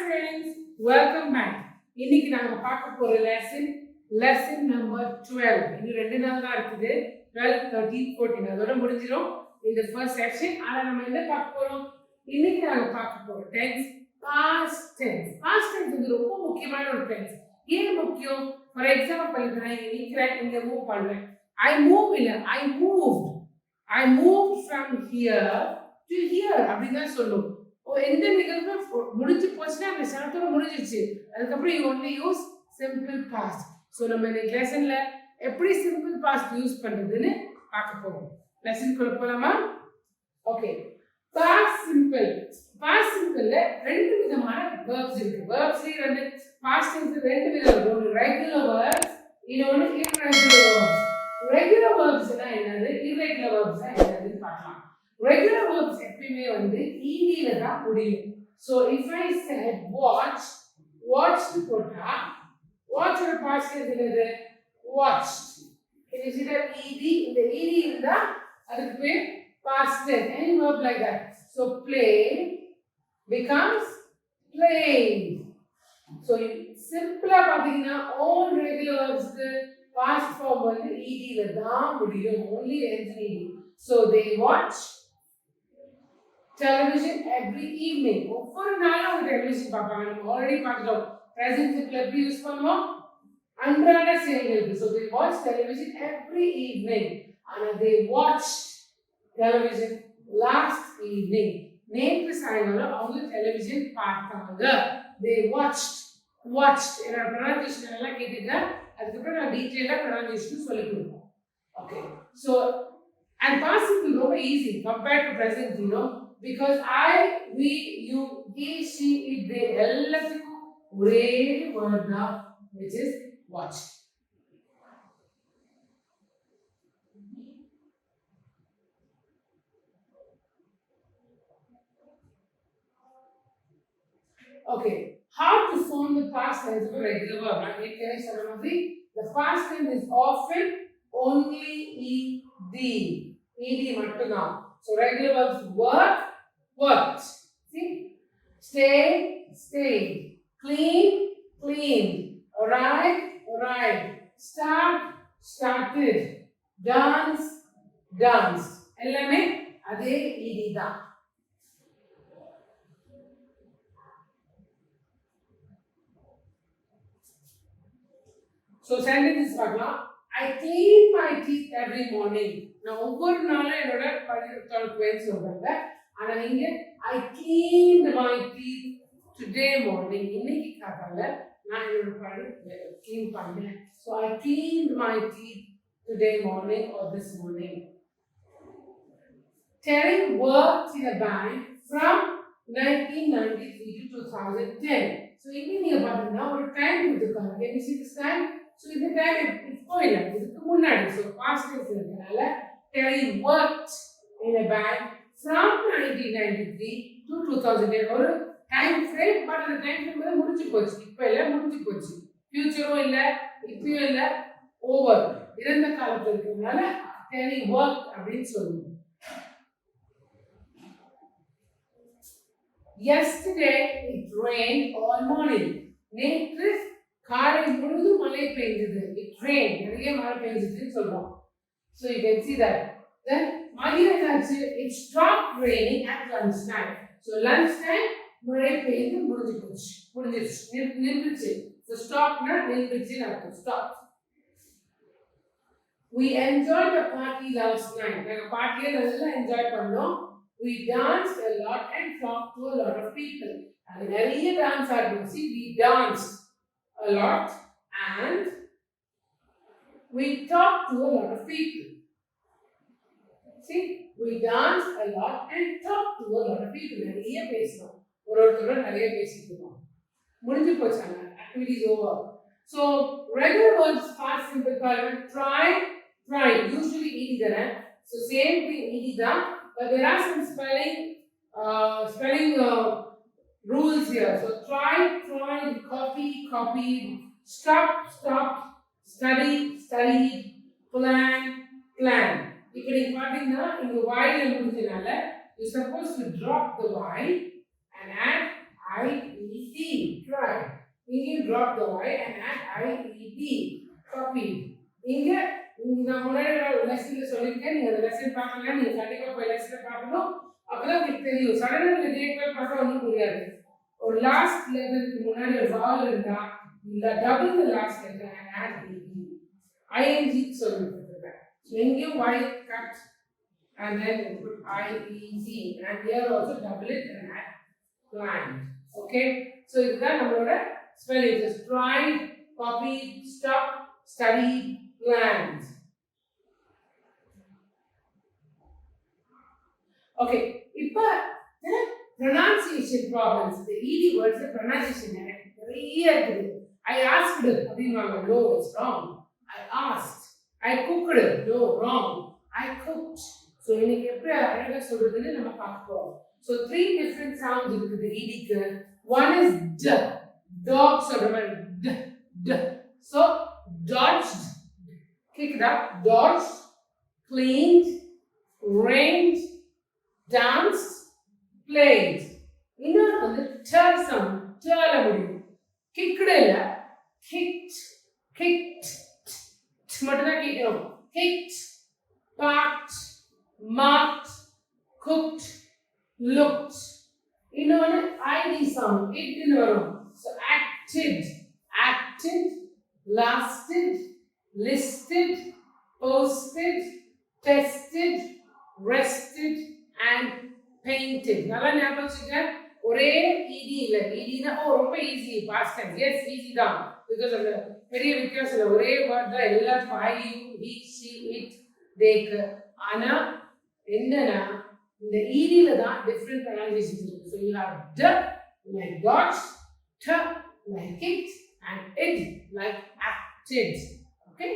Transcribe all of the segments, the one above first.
friends, welcome back. இன்னைக்கு நாங்க பார்க்க போற lesson number 12. இன்னும் ரெண்டு நாள் தான் இருக்குது. 12, 13, 14 அதோட முடிஞ்சிரும் இந்த ஃபர்ஸ்ட் செக்ஷன். ஆனா நம்ம என்ன பார்க்க போறோம்? இன்னைக்கு நாங்க பார்க்க போறோம் tense, past tense. Past tense வந்து ரொம்ப முக்கியமான ஒரு tense. ஏன் முக்கியம்? ஃபார் எக்ஸாம்பிள் நான் இங்க மூவ் பண்றேன். I moved from here to here அப்படிதான் சொல்லுவோம். எந்த நிகழ்வு முடிஞ்சு போச்சுன்னா அந்த ஷார்ட்டோட முடிஞ்சிருச்சு. அதுக்கப்புறம் you only use simple past. So நம்ம இந்த லெசன்ல எப்படி சிம்பிள் பாஸ்ட் யூஸ் பண்றதுன்னு பார்க்க போறோம். லெசனுக்குள்ள போலாமா? ஓகே. பாஸ்ட் சிம்பிள்ல ரெண்டு விதமான verbs இருக்கு. verbsல ரெண்டு பாஸ்ட் டென்ஸ் ரெண்டு விதம். ஒன்று regular verbs, இன்னொன்று irregular verbs. regular verbs என்னது, irregular verbs என்னதுன்னு பார்க்கலாம். Regular verbs எப்பவுமே வந்து ed ல தான் முடியும். So if I said watched போட்டா watch ஓட past tense என்னது? watched. Can you see that ed? இந்த ed இருந்தா அதுக்கு பேர் past tense. Any verb like that. So play becomes played. So சிம்பிளா பாத்தீங்கன்னா all regular verbs past form வந்து ed ல தான் முடியும். Only ends in ed. So they watch television every evening. ஒவ்வொரு நாளும் ஒரு டெலிவிஷன் பார்ப்பாங்க. நம்ம ஆல்ரெடி பார்த்துட்டோம். present simple எப்படி யூஸ் பண்ணுவோம்? அன்றாட செயல்களுக்கு. So they watch television every evening. And they watched television last evening. நேற்று சாயங்காலம் அவங்க டெலிவிஷன் பார்த்தாங்க. They watched என்ன ப்ரொனன்சியேஷன் எல்லாம் கேட்டுங்க. அதுக்கப்புறம் நான் டீடைலா ப்ரொனன்சியேஷன் சொல்லி கொடுப்போம். Okay. So and past simple ரொம்ப easy compared to present, you know. Because I, we, you, he, she, it, they எல்லாத்துக்கும் ஒரே word தான், which is watch. Okay, how to form the past tense of a regular verb? The past tense is often only ed மட்டும்தான். So regular verbs worked. See? Stayed. Cleaned. Arrived. Started. Danced. எல்லாமே அதே ed தான். So sentences பார்க்கலாம். I clean my teeth every morning. நான் ஒவ்வொரு நாளும் என்னோட பல்லுக்கு சொல்றாங்க. ஆனா இங்க I cleaned my teeth today morning. இன்னைக்கு காலையில நான் என்னோட பல்லு க்ளீன் பண்ணேன். So I cleaned my teeth today morning or this morning. Terry worked in a bank from 1993 to 2010. So இங்க நீங்க பாத்தீங்கன்னா ஒரு டைம் கொடுத்திருக்காங்க. Can you see this time? So இந்த டைம் இப்போ இல்ல, இதுக்கு முன்னாடி. So past tense இருக்கனால Terry worked in a bank from 1993 to 2010. ஒரு டைம் ஃப்ரேம், பட் அந்த டைம் ஃப்ரேம் வந்து முடிஞ்சு போச்சு. இப்போ இல்ல, முடிஞ்சு போச்சு. ஃபியூச்சரும் இல்ல, இப்பயும் இல்ல, ஓவர். இறந்த காலத்துல இருக்கனால Terry worked அப்படின்னு சொல்லுவோம். Yesterday it rained all morning. நேற்று காலை முழுதும் மழை பெய்தது. It rained. நிறைய மழை பெய்ததுன்னு சொல்றோம். So you can see that. Then மதியம் ஆச்சு. It stopped raining at lunchtime. So lunchtime மழை பெய்து நின்றுச்சு. So stopனா நின்றுச்சு அர்த்தம். Stop. We enjoyed the party last night. நாங்க பார்ட்டியை நல்லா என்ஜாய் பண்ணோம். We danced a lot and talked to a lot of people. அது நிறைய dance ஆடுறோம். See, we danced a lot and we talked to a lot of people. See, we danced a lot and talked to a lot of people. நிறைய பேசணும். ஒருத்தரோட நிறைய பேசிட்டு இருக்கோம். முடிஞ்சு போச்சாங்க. Activity is over. So regular verbs past simple column tried. Usually ed தானே. So same thing ed தான். But there are some spelling rules here. So tried, copied, stopped, studied, planned. இப்போ நீங்க பாத்தீங்கன்னா இங்க y ல முடிஞ்சனால you supposed to drop the y and add I-E-D, tried. இங்கேயும் drop the Y and add I-E-D, copied. இங்க நான் முன்னாடி லெசன்ல சொல்லியிருக்கேன், நீங்க அந்த லெசன் பார்க்கலன்னா நீங்க கண்டிப்பா போய் லெசனை பார்க்கணும். அப்பதான் உங்களுக்கு தெரியும். சடனா நீங்க டேட் போய் பார்த்தா ஒன்றும் புரியாது. ஒரு லாஸ்ட் லெட்டருக்கு முன்னாடி ஒரு vowel இருந்தா இந்த double the last letter and add ing சொல்லிருக்கேன். So இங்கேயும் Y cut and then put IEG and here also double it and add plant. Okay, so இதுதான் நம்மளோட spelling. Just tried, copied, stopped, studied, planned. Okay, இப்போ pronunciation problems. The ED words the pronunciation நிறைய இருக்குது. I asked அப்படின்வாங்க. No, it's wrong. I asked. I cooked. No, wrong. I cooked. So இன்னைக்கு எப்படி அழகா சொல்றதுன்னு நம்ம பார்க்க போறோம். So three different sounds இருக்குது EDக்கு. One is d. Dog சொல்ற மாதிரி d. So dodged, kicked up, dodged, cleaned, rained, danced, played. இன்னொரு வந்து t sound. T-ல முடியும். Kicked இல்ல, kicked, kicked. மட்டும்தான் கேட்கிறோம். Kicked, packed, marked, cooked, looked. இன்னொரு ID sound. It வரும். So acted, acted, lasted, listed, posted, tested, rested and painted. நல்லா ஞாபகம் வச்சுக்க. ஒரே ED இல்ல. EDனா ரொம்ப easy. past tense. Yes, easy தான். because அந்த பெரிய வித்தியாசம் இல்ல. ஒரே வேர்ட் தான் எல்லாத்துக்கும் I, you, he, she, it, they. ஆனா என்னன்னா இந்த EDல தான் different pronunciations இருக்கு. So you have d like dodged, t like kicked and it like acted. Okay?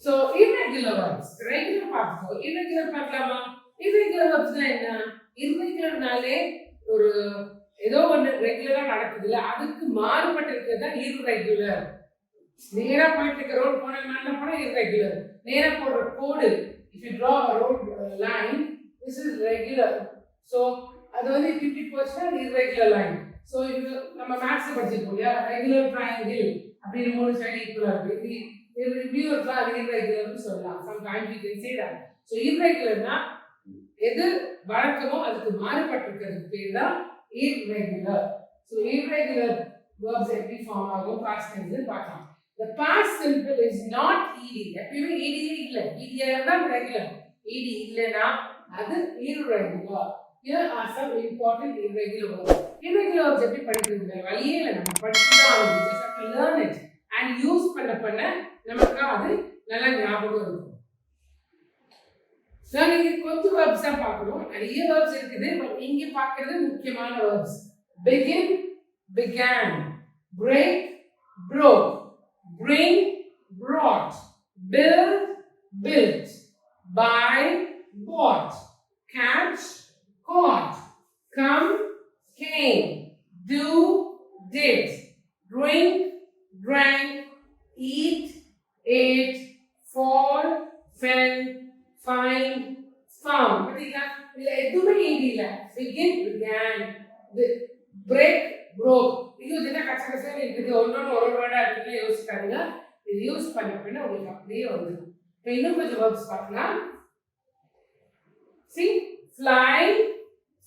So irregular verbs. Regular பார்ப்போம். irregular பார்க்கலாமா? irregular verbs என்ன? irregularனாலே ஒரு ஏதோ ஒன்று ரெகுலரா நடக்குது இல்ல, அதுக்கு மாறுபட்டு இருக்கிறது தான் irregular. நேரா போயிட்டு இருக்க ரோட் போனா irregular. நேரா போடுற கோடு, if you draw a road line, this is regular. So அது வந்து இப்படி போச்சுன்னா irregular line. So இது நம்ம மேத்ஸ் படிச்சிருக்கோம் இல்லையா, ரெகுலர் ட்ரையாங்கிள் அப்படின்னு மூணு சைடு ஈக்குவலா இருக்கு. இப்படி ஒரு irregularனு சொல்லலாம். sometimes you can say that. So irregularனா எது வழக்கமோ அதுக்கு மாறுபட்டு இருக்கிறதுக்கு பேர் தான் irregular. So irregular verbs எப்படி ஃபார்ம் ஆகும் past tense பார்க்கலாம். The past simple is not ed. எப்பவுமே ed இல்ல. ed தான் regular. ed இல்லனா அது irregular. Here are some important irregular verbs. Irregular verbs எப்படி படிக்கிறது வழியே இல்ல, நம்ம படிச்சு தான் ஆகணும். Just have to learn it and use பண்ண நமக்கு அது நல்லா ஞாபகம் இருக்கும். நான் இங்க கொஞ்சம் verbs தான் பார்க்கணும். நிறைய verbs இருக்குது, பட் இங்க பார்க்கிறது முக்கியமான verbs. Begin, began, break, broke, bring, brought, build, built, buy, bought, catch, caught, come, came, do, did, drink, drank, eat, ate, fall, fell, find, found. பாத்தீங்களா, இல்ல எதுவுமே ed இல்ல. begin, began, break, broke. இது என்ன கச்சகச்சா இருக்குது, ஒன்னொன்னு ஒரு வேர்டா இருக்குன்னு யோசிக்காதீங்க. இது யூஸ் பண்ண பின்ன உங்களுக்கு அப்படியே வந்துடும். இப்போ இன்னும் கொஞ்சம் verbs பார்க்கலாம். See, fly,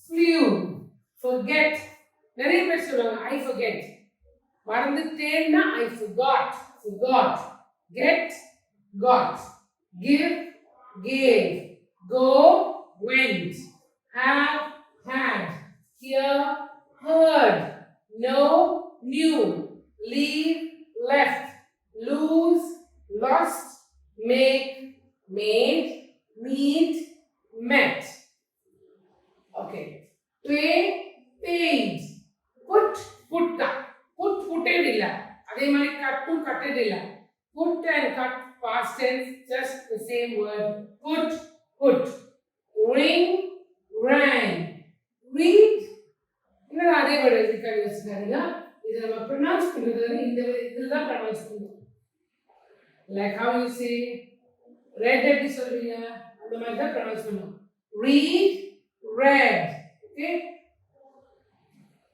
flew, forget. நிறைய பேர் சொல்லுவாங்க I forget. மறந்துட்டேன்னா I forgot, forgot. Get, got. Give, gave. Go, went. Have, had. Hear, heard. Know, knew. Leave, left. Lose, lost. Make, made. Meet, met. Okay. Pay, paid. Put, putta. Putted illa. அதே மாதிரி கட்டும் கட்டட் இல்ல. Put and cut past tense, just the same word. Put. Ring, rang. Read. இன்னும் அதே word எழுதிக்காக வச்சுக்காதீங்க. இதை நம்ம pronounce பண்றது இந்த இதுதான் ப்ரொனவுன்ஸ் பண்ணுவோம். Like how you say red எப்படி சொல்வீங்க, அந்த மாதிரி தான் ப்ரொனவுன்ஸ் பண்ணுவோம். Read, read. Okay.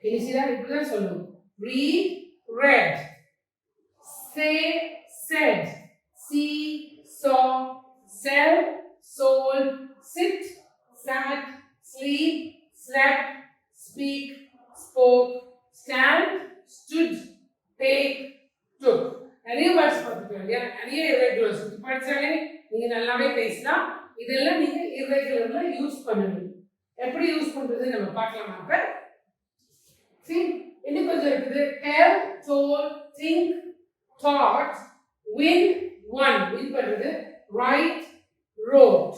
இனிஷியலா இப்படிதான் சொல்லணும். read, read, say, said, see, saw, sell, sold, sit, sat, sleep, slept, speak, spoke, stand, stood, take, took. நிறைய வேர்ட்ஸ் பார்த்துட்டோம் இல்லையா, நிறைய irregulars படிச்சாலே நீங்க நல்லாவே பேசலாம். இதெல்லாம் நீங்க irregularல யூஸ் பண்ணணும். எப்படி யூஸ் பண்றது நம்ம பார்க்கலாம். அப்ப see இன்னும் கொஞ்சம் இருக்குது. tell, told, think, thought, win, won. win பண்றது write, wrote.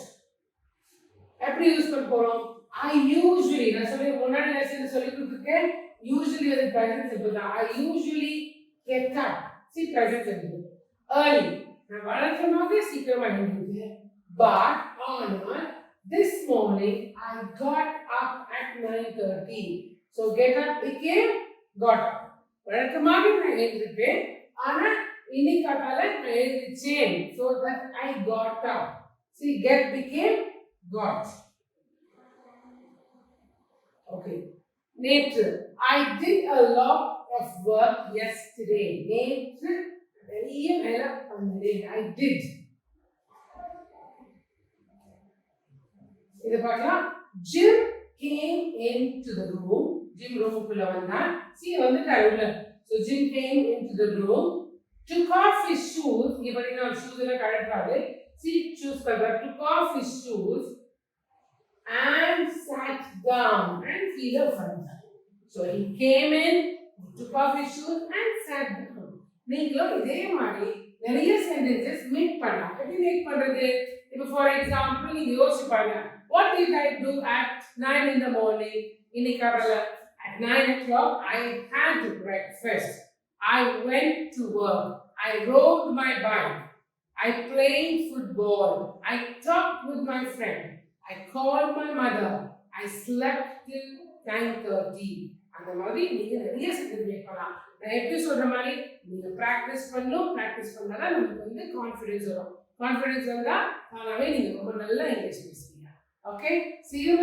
எப்படி யூஸ் பண்ண போறோம்? I usually நான் சொல்லி முன்னாடி லெசன் சொல்லி கொடுத்துருக்கேன். usually அது present simple தான். I usually get up. see present simple. early நான் வழக்கமாக சீக்கிரமா எழுந்திருக்கேன். but ஆனால் this morning I got up at 9:30. so get up became got up. வழக்கமாக நான் எழுந்திருப்பேன், ஆனா இன்னைக்கு காலையில நான் எழுந்திருச்சேன். so that I got up. see get became got. okay. நேற்று I did a lot of work yesterday. நேற்று நிறைய வேலை பண்ணேன். I did. இத பார்க்கலாம். Jim came into the room. Jim roomக்குள்ள வந்தான். see வந்துட்டாரு உள்ள. so Jim came into the room, took off his shoes. இங்க பாத்தீங்கன்னா shoes எல்லாம் கழட்டுறாரு. see shoes கழட்டுறாரு. took off his shoes and sat down and கீழே உட்கார்ந்தார். so he came in, took off his shoes and sat down. நீங்களும் இதே மாதிரி நிறைய sentences make பண்ணலாம். எப்படி மேக் பண்றது? இப்போ ஃபார் எக்ஸாம்பிள் நீங்க யோசிச்சு பாருங்க. what did I do at 9 in the morning? இன்னைக்கு காலையில at 9 o'clock I had breakfast. I went to work. I rode my bike. I played football. I talked with my friend. I called my mother. I slept till 9:30. அந்த மாதிரி நீங்க நிறைய sentence make பண்ணலாம். நான் எப்படி சொல்ற மாதிரி நீங்க பிராக்டிஸ் பண்ணணும். பிராக்டிஸ் பண்ணாதான் நமக்கு வந்து கான்ஃபிடன்ஸ் வரும். கான்ஃபிடன்ஸ் வந்தா தானாவே நீங்க ரொம்ப நல்லா இங்கிலீஷ் பேசுவீங்க. Okay, see you